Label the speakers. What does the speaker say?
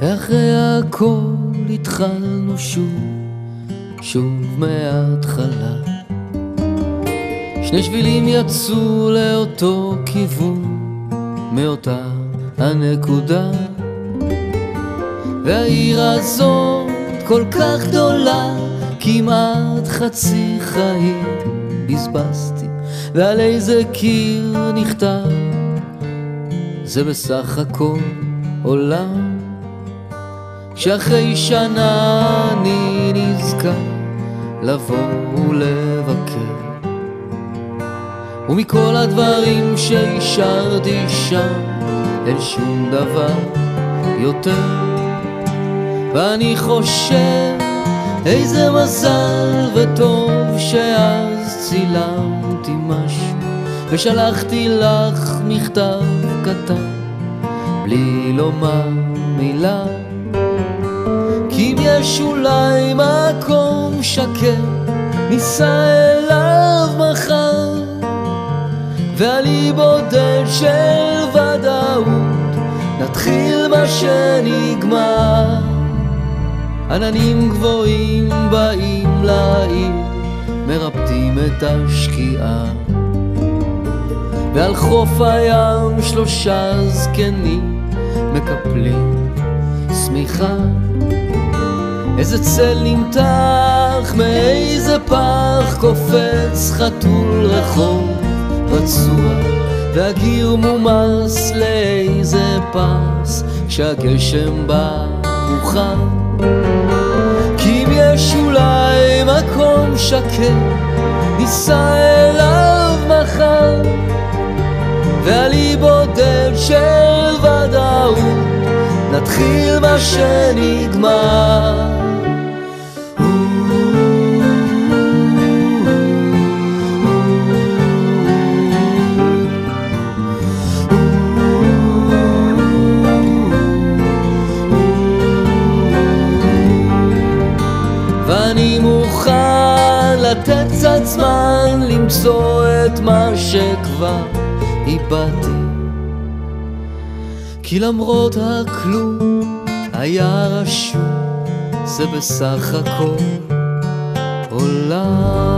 Speaker 1: ואחרי הכל התחלנו שוב מההתחלה. שני שבילים יצאו לאותו כיוון, מאותה הנקודה. והעיר הזאת כל כך גדולה, כמעט חצי חיים בזבזתי, ועל איזה קיר נכתב, זה בסך הכל עולם. שאחרי שנה אני נזכר לבוא ולבקר, ומכל הדברים שהשארתי שם אין שום דבר יותר. ואני חושב איזה מזל וטוב שאז צילמתי משהו ושלחתי לך מכתב קטן בלי לומר מילה. כי אם יש אולי מקום שקט ניסע אליו מחר, ועלי בודד של ודאות נתחיל מה שנגמר. עננים גבוהים באים לעיר, מרפדים את השקיעה, ועל חוף הים 3 זקנים מקפלים שמיכה. איזה צל נמתח מאיזה פח, קופץ חתול רחוב פצוע, והגיר מומס לאיזה פס כשהגשם בא מוכן. כי אם יש אולי מקום שקט ניסע אליו מחר, ועלי בודד של ודאות נתחיל מה שנגמר. ואני מוכן לתת קצת זמן למצוא את מה שכבר איבדתי, כי למרות הכלום היה רשום, זה בסך הכל עולם.